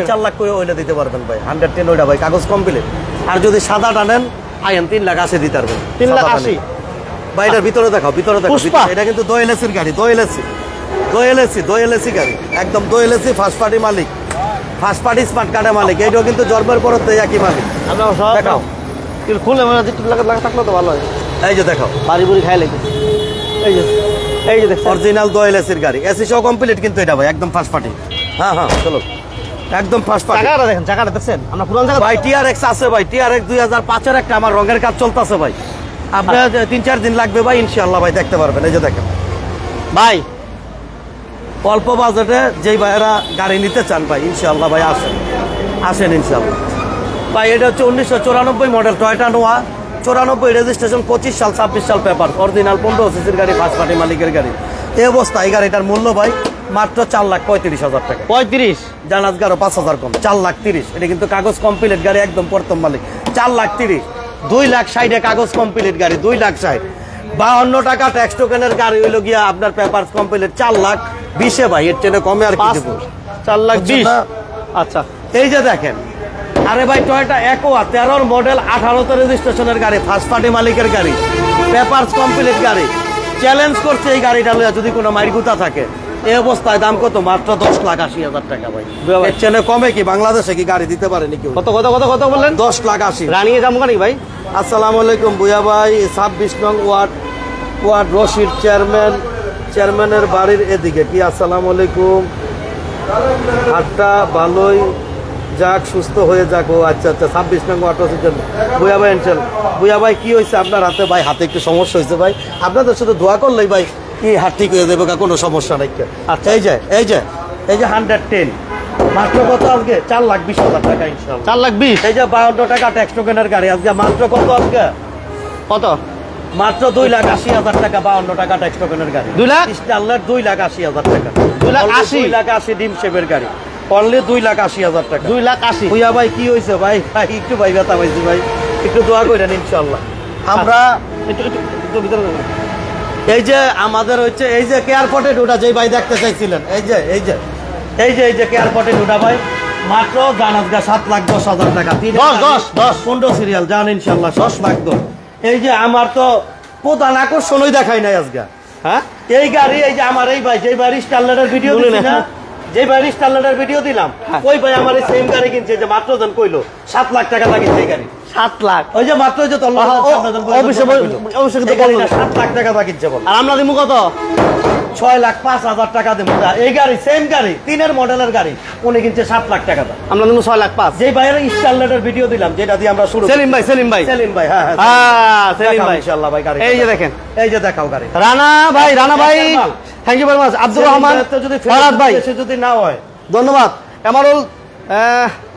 4 লাখ করে ওইটা দিতে পারবেন ভাই। 110 ওইটা ভাই কাগজ কমপ্লিট। আর যদি সাদা টানেন আইন 3,80,000 দিতে পারবেন। 3,80,000 ভাই এটার ভিতরে দেখাও, এটা কিন্তু দোয়েলেসির গাড়ি, দোয়েলেসি গাড়ি, একদম দোয়েলেসি, ফার্স্ট পার্টি মালিক, ফার্স্ট পার্টি স্মার্ট কার্ডের মালিক। এইটাও কিন্তু জন্মের পর একই মালিক। দেখাও খুলে থাকলে তো ভালো হয়। এই যে দেখাও, বাড়ি বুড়ি খাই লেগে, এই যে দেখো অরিজিনাল দোয়েলেসির গাড়ি, এসি সহ কমপ্লিট কিন্তু এটা ভাই একদম ফার্স্ট পার্টি। হ্যাঁ চলো, একদম ফার্স্ট পার্টি। চাকাটা দেখেন, চাকাটা দেখছেন আমরা পুরান জায়গা ভাই। TRX আছে ভাই, TRX 2005-এর একটা, আমার রঙের কাজ চলতেছে ভাই। আপনার 3-4 দিন লাগবে ভাই, ইনশাআল্লাহ ভাই দেখতে পারবেন। এই যে দেখেন ভাই, অল্প বাজেটে যেই ভাইয়েরা গাড়ি নিতে চান ভাই ইনশাআল্লাহ ভাই আসেন ইনশাআল্লাহ ভাই। এটা হচ্ছে 1994 মডেল টয়োটা নোয়া, 94 রেজিস্ট্রেশন, 25 সাল 26 সাল পেপার, অরিজিনাল 15 সিসির গাড়ি, ফার্স্ট পার্টি মালিকের গাড়ি। এই অবস্থা এই গাড়িটার মূল্য ভাই মাত্র 4,35,000 টাকা। 35 জানাজ গাড়ো 5,000 কম, 4,30,000। এটা কিন্তু কাগজ কমপ্লিট গাড়ি, একদম প্রথম মালিক। 4,30,000, 2,60,000 কাগজ কমপ্লিট গাড়ি, 2,60,000। 52 টাকা ট্যাক্স টোকেনের গাড়ি হইলো গিয়া আপনার পেপার কমপ্লিট 4,20,000 ভাই। এর ট্রেনে কমে আর কি দেব, 4,20,000। আচ্ছা, এই যে দেখেন, আরে ভাই টয়োটা একোয়া 13 মডেল, 18 রেজিস্ট্রেশনের গাড়ি, ফার্স্ট পার্টি মালিকের গাড়ি, পেপারস কমপ্লিট গাড়ি। চ্যালেঞ্জ করছে এই গাড়িটা লইয়া যদি কোনো মাইরগুতা থাকে। এই অবস্থায় দাম কত? মাত্র 10,80,000 টাকা ভাই। এর চেয়ে কমে কি বাংলাদেশে কি গাড়ি দিতে পারেনি কেউ? কত বললেন? 10,80,000। রানিয়ে যাবো নাকি ভাই? আসসালামু আলাইকুম ভুইয়া ভাই। 26 নং ওয়ার্ড রশিদ চেয়ারম্যানের বাড়ির এদিকে কি? আসসালামু আলাইকুম। হাটটা ভালোই যাক, সুস্থ হয়ে যাক। ও আচ্ছা 26 নং ওয়ার্ড রশিদ ভুইয়া ভাই আনছেন। ভুইয়া ভাই কি হয়েছে আপনার হাতে? ভাই হাতে একটু সমস্যা হয়েছে ভাই, আপনাদের সাথে দোয়া করলেই ভাই কি হাত ঠিক হয়ে যাবে, কোনো সমস্যা নাই। আচ্ছা এই যে 110 মাত্র কত আজকে? 4,20,000 টাকা ইনশাআল্লাহ। 4,20,000। এই যে 52 টাকা ট্যাক্স টোকেনের গাড়ি আজকে মাত্র কত? আজকে কত? মাত্র 2,80,000 টাকা। 52 টাকা ট্যাক্স টোকেনের গাড়ি, 2,80,000 টাকা। 2,80,000 ডিম শেপের গাড়ি, অনলি 2,80,000 টাকা। 2,80,000। ভুইয়া ভাই কি হয়েছে ভাই? একটু ভাই ব্যথা পাইছি ভাই, একটু দোয়া করেন ইনশাআল্লাহ। আমরা একটু ভিতরে এই যে আমাদের হচ্ছে এই যে কেয়ারপোর্টে ঢোটা যেই ভাই দেখতে চাইছিলেন, এই যে কেয়ারপোর্টে ঢোটা ভাই মাত্র জানাজগা 7,10,000 টাকা। 15 সিরিয়াল জান ইনশাআল্লাহ 10,10,000। এই যে আমার তো প্রধান আকর্ষণই দেখাই নাই আজকে। হ্যাঁ, এই গাড়ি, এই যে আমার এই ভাই যেই ভাই স্টারলাইটের ভিডিও দিছি না, যেই ভাই স্টারলাইটের ভিডিও দিলাম, ওই ভাই আমার এই সেম গাড়ি কিনছে, যে মাত্র জন কইলো 7 লাখ টাকা লাগিয়েছে এই গাড়ি। 7 লাখ? ওই যে মাত্র যে অবশ্যই 7 লাখ টাকা লাগিয়েছে বল। আর আমরা দিমু কত? 6,05,000 টাকা দেবো। এই গাড়ি সেম গাড়ি, 3 মডেলের গাড়ি, উনি কিনছে 7 লাখ টাকা দাম। আমরা দিমু 6,05,000। যে ভাইয়ের স্টারলাইটের ভিডিও দিলাম, যেটা দিয়ে আমরা শুরু। সেলিম ভাই সেলিম ভাই, হ্যাঁ সেলিম ভাই ইনশাআল্লাহ ভাই গাড়ি। এই যে দেখেন, এই যে দেখাও গাড়ি। রানা ভাই thank you very much. Abdur Rahman যদি ফরাদ ভাই যদি না হয় ধন্যবাদ। এমারুল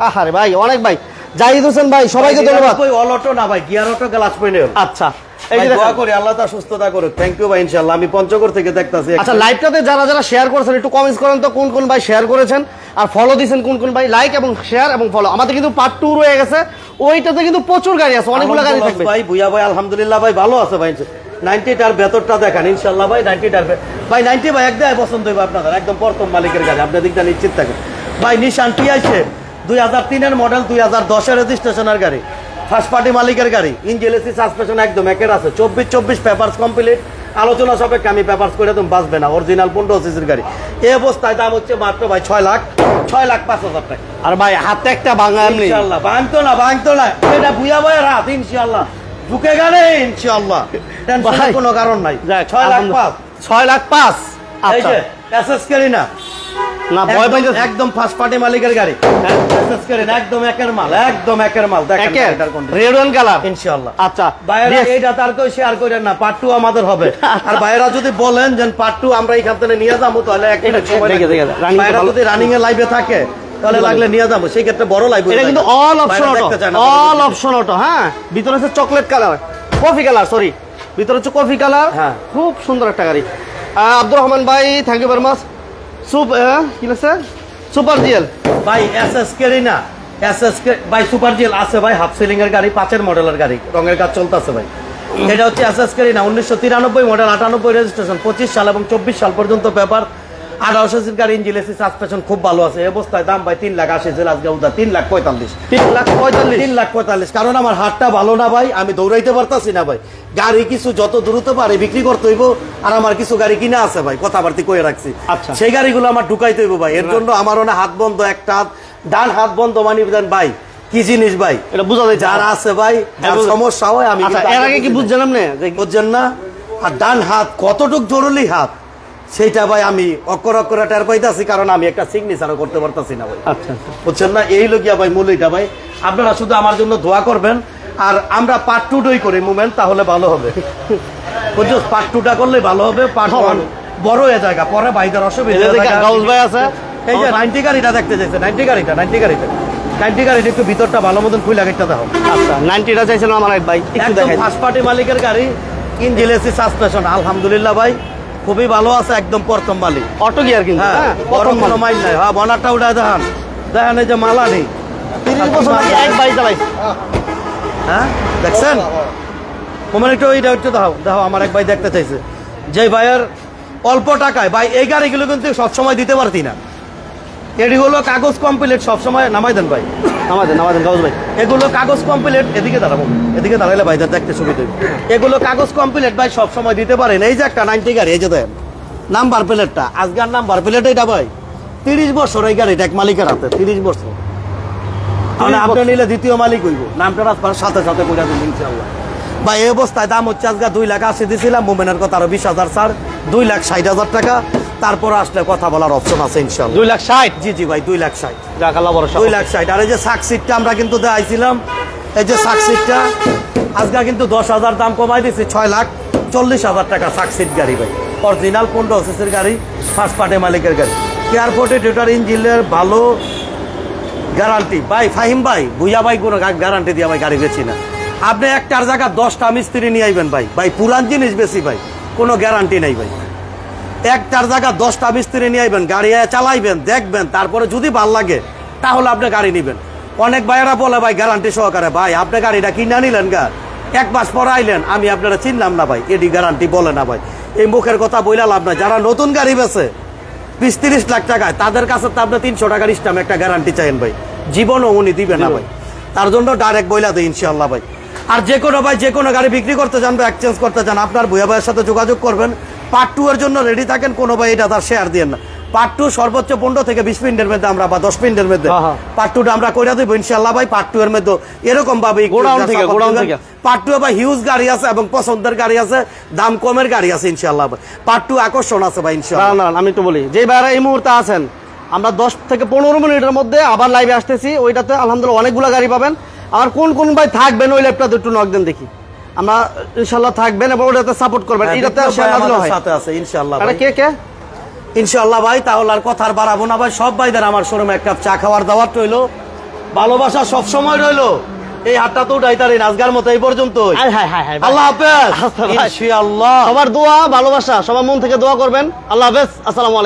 আহারে ভাই অনেক ভাই, জাহিদ হোসেন ভাই, সবাইকে ধন্যবাদ। কই অটো না ভাই, গিয়ার অটো গ্লাস পয়নে। আচ্ছা, এই যে দোয়া করি আল্লাহ তার সুস্থতা করুক। থ্যাংক ইউ ভাই ইনশাআল্লাহ। আমি পঞ্চগড় থেকে দেখতাছি। আচ্ছা, লাইভটাতে যারা শেয়ার করেছেন একটু কমেন্টস করেন তো, কোন ভাই শেয়ার করেছেন আর ফলো দিয়েছেন, কোন ভাই লাইক এবং শেয়ার এবং ফলো। আমাদের কিন্তু পার্ট 2 রয়ে গেছে, ওইটাতে কিন্তু প্রচুর গাড়ি আছে, অনেকগুলো গাড়ি থাকবে ভাই। ভুইয়া ভাই আলহামদুলিল্লাহ ভাই ভালো আছে ভাই। 90টার ভেতরটা দেখান ইনশাআল্লাহ ভাই। 90টার ভাই 90 ভাই একদম পছন্দ হইবে আপনাদের, একদম প্রথম মালিকের গাড়ি, আপনার দিকটা নিশ্চিত থাকেন ভাই। নিশান টিআইছে 2003 মডেল, 2010 রেজিস্ট্রেশনের গাড়ি, ফার্স্ট পার্টি মালিকের গাড়ি, ইঞ্জিন এসি সাসপেনশন একদম একের আছে, 24 পেপারস কমপ্লিট। আলোচনা সাপেক্ষে আমি পেপারস করে তুমি বাঁচবে না, অরিজিনাল 15 সিসির গাড়ি। এই অবস্থায় দাম হচ্ছে মাত্র ভাই 6,05,000 টাকা। আর ভাই হাতে একটা ভাঙা এমনি ইনশাআল্লাহ ভাঙতো না, এটা ভুইয়া ভাইয়ের হাত ইনশাআল্লাহ। ঢুকে গেলে ইনশাআল্লাহ টেনশনের কোনো কারণ নাই। 6,05,000 এই যে এসএস কারিনা না ভয় পাই একদম ফার্স্ট পার্টি মালিকের গাড়ি। হ্যাঁ এসএস কারিনা একদম একের মাল, একদম একের মাল। দেখেন এটার কন্ডিশন রেড ওয়ান কালার ইনশাআল্লাহ। আচ্ছা ভাইরা এইটা তার কই শেয়ার করেন না, পার্ট 2 আমাদের হবে। আর ভাইরা যদি বলেন যে পার্ট 2 আমরা এইখান থেকে নিয়ে যাবো, তাহলে এক মিনিট সময় লাগে। ভাইরা যদি রানিং এ লাইভে থাকে তাহলে লাগলে নিয়ে যাবো, সেই ক্ষেত্রে বড় লাইভ। এটা কিন্তু all option auto, all option auto. হ্যাঁ ভিতরে হচ্ছে chocolate colour, coffee colour, sorry ভিতরে হচ্ছে কফি কালার। হ্যাঁ খুব সুন্দর একটা গাড়ি। আব্দুর রহমান ভাই থ্যাংক ইউ ভেরি মাচ। কি লাগছে সুপার জিএল ভাই এসএস কারিনা, এসএস ভাই সুপার জিএল আছে ভাই, হাফ সিলিং এর গাড়ি, 5 এর মডেলের গাড়ি, রঙের কাজ চলতেছে ভাই। এটা হচ্ছে এসএস কারিনা 1993 মডেল, 98 রেজিস্ট্রেশন, 25 সাল এবং 24 সাল পর্যন্ত পেপার। 18 সিসির গাড়ি, ইঞ্জিন এসি, সাসপেনশন খুব ভালো আছে। এই অবস্থায় দাম ভাই 3,80,000, আজকে উদা 3,45,000, 3,45,000। কারণ আমার হাতটা ভালো না ভাই, আমি দৌড়াইতে পারতাছি না ভাই। গাড়ি কিছু যত দ্রুত পারে বিক্রি করতে হইব, আর আমার কিছু গাড়ি কিনা আছে ভাই, কথাবার্তি কয়ে রাখছি। আচ্ছা সেই গাড়িগুলো আমার ঢুকাইতে হইব ভাই। এর জন্য আমার না হাত বন্ধ, একটা হাত ডান হাত বন্ধ মানি দেন ভাই। কি জিনিস ভাই এটা বুঝা যায়, যার আছে ভাই, যার সমস্যা হয় আমি এর আগে কি বুঝছিলাম না, বুঝছেন না। আর ডান হাত কতটুক জরুরি হাত সেইটা ভাই আমি অক্ষর টের পাইতেছি, কারণ আমি একটা সিগনেচারও করতে পারতাছি না ভাই। আচ্ছা বুঝছেন না, এই লগিয়া ভাই মূল্যটা ভাই। আপনারা শুধু আমার জন্য দোয়া করবেন, আর আমরা পার্ট 2 করি মুভমেন্ট, তাহলে ভালো হবে। বুঝছো, পার্ট 2টা করলে ভালো হবে। পার্ট 1 বড় হয়ে জায়গা, পরে ভাইদের অসুবিধা। গাউস ভাই আছে, এই যে 90 গাড়িটা দেখতে চাইছে, 90 গাড়িটা একটু ভিতরটা ভালো মতন খুলে গাড়িটা দেখো। আচ্ছা 90টা চাইছিলাম আমার এক ভাই, একটু দেখাই। ফার্স্ট পার্টি মালিকের গাড়ি, ইঞ্জিন এসি, সাসপেনশন আলহামদুলিল্লাহ ভাই খুবই ভালো আছে, একদম প্রথম মালিক। অটো গিয়ার কিন্তু হ্যাঁ প্রথম মাইল নাই। হ্যাঁ বনারটা উঠা দেখান, দেখেন এই যে মালা নেই। 30 বছর নাকি এক ভাই চালাইছে। হ্যাঁ দেখছেন কমেন্ট একটু এইটা একটু দেখো আমার এক ভাই দেখতে চাইছে। যে ভাইয়ের অল্প টাকায় ভাই এই গাড়িগুলো কিন্তু সবসময় দিতে পারতি না। এটি হলো কাগজ কমপ্লিট, সবসময় নামাই দেন ভাই, নামাই দেন গাউস ভাই। এগুলো কাগজ কমপ্লিট, এদিকে দাঁড়াবো, এদিকে দাঁড়াইলে ভাইদের দেখতে সুবিধা। এগুলো কাগজ কমপ্লিট ভাই, সবসময় দিতে পারেন। এই যে একটা 90 গাড়ি, এই যে দেন নাম্বার প্লেটটা, আজকের নাম্বার প্লেট এটা ভাই 30 বছর এই গাড়িটা এক মালিকের হাতে, 30 বছর। মানে আপনি নিলে দ্বিতীয় মালিক হইব, নামটা রাস্তার সাথে সাথে করে দিন ইনশাআল্লাহ ভাই। এই অবস্থায় দাম হচ্ছে আজকে 2,80,000 দিয়েছিলাম, মুভমেন্টের কথা আরো 20,000 ছাড়, 2,60,000 টাকা। তারপর আসলে কথা বলার অপশন আছে ইনশাআল্লাহ। 2,60,000 জি জি ভাই 2,60,000, যাক আল্লাহ ভরসা। 2,60,000। আর এই যে সাকসিটটা আমরা কিন্তু দেখাইছিলাম, এই যে সাকসিটটা আজকে কিন্তু 10,000 দাম কমাই দিচ্ছি, 6,40,000 টাকা সাকসিট গাড়ি ভাই। অরিজিনাল 15 সিসির গাড়ি, ফার্স্ট পার্টি মালিকের গাড়ি, এয়ারপোর্টে টোটাল ইঞ্জিনের ভালো গ্যারান্টি ভাই। ফাহিম ভাই ভুইয়া ভাই কোনো গ্যারান্টি দিয়ে ভাই গাড়ি বেছি না। আপনি একটার জায়গা 10টা মিস্ত্রি নিয়ে আইবেন ভাই, ভাই পুরান জিনিস বেশি ভাই, কোনো গ্যারান্টি নাই ভাই। একটার জায়গা 10টা মিস্ত্রি নিয়ে আইবেন, গাড়ি চালাইবেন, দেখবেন, তারপরে যদি ভাল লাগে তাহলে আপনি গাড়ি নিবেন। অনেক ভাইয়েরা বলে ভাই গ্যারান্টি সহকারে, ভাই আপনি গাড়িটা কিনে নিলেন গা, 1 মাস পর আইলেন, আমি আপনারা চিনলাম না ভাই, এটি গ্যারান্টি বলে না ভাই। এই মুখের কথা বইলা লাভ না। যারা নতুন গাড়ি বেছে 20-30 লাখ টাকায়, তাদের কাছে তো আপনি 300 টাকার স্ট্যাম্প একটা গ্যারান্টি চাইেন ভাই, জীবনও উনি দিবে না ভাই। তার জন্য ডাইরেক্ট বইলা দেয় ইনশাআল্লাহ ভাই। আর যে কোনো ভাই যে কোনো গাড়ি বিক্রি করতে চান বা এক্সচেঞ্জ করতে চান, আপনার ভুয়া ভাইয়ের সাথে যোগাযোগ করবেন। পার্ট 2 এর জন্য রেডি থাকেন, কোনো ভাই এটা তার শেয়ার দিয়েন না। পার্ট 2 সর্বোচ্চ 15 থেকে 20 মিনিটের মধ্যে আমরা, বা 10 মিনিটের মধ্যে পার্ট 2টা আমরা করে দেবো ইনশাআল্লাহ ভাই। পার্ট 2 এর মধ্যে এরকম ভাবে গোডাউন থেকে পার্ট 2 ভাই হিউজ গাড়ি আছে এবং পছন্দের গাড়ি আছে, দাম কমের গাড়ি আছে ইনশাআল্লাহ ভাই। পার্ট 2 আকর্ষণ আছে ভাই ইনশাআল্লাহ। না আমি একটু বলি, যে ভাইরা এই মুহূর্তে আছেন, আমরা 10 থেকে 15 মিনিটের মধ্যে আবার লাইভে আসতেছি। ওইটাতে আলহামদুলিল্লাহ অনেকগুলো গাড়ি পাবেন। আর কোন ভাই থাকবেন ওই লাইভটাতে একটু নক দেন দেখি, আমরা ইনশাআল্লাহ থাকবেন এবং ওটাতে সাপোর্ট করবেন। এটাতে আমাদের সাথে আছে ইনশাআল্লাহ ভাই। কে ইনশাআল্লাহ ভাই। তাহলে আর কথা বাড়াবো না ভাই। সব ভাইদের আমার শোরুমে এক কাপ চা খাওয়ার দাওয়াত রইলো, ভালোবাসা সব সময় রইলো। এই হাতটা তো উঠাইতারেন, আজকের মতো এই পর্যন্ত। আল্লাহ হাফেজ ইনশাআল্লাহ। সবার দোয়া ভালোবাসা, সবার মন থেকে দোয়া করবেন। আল্লাহ হাফেজ, আসসালামু আলাইকুম।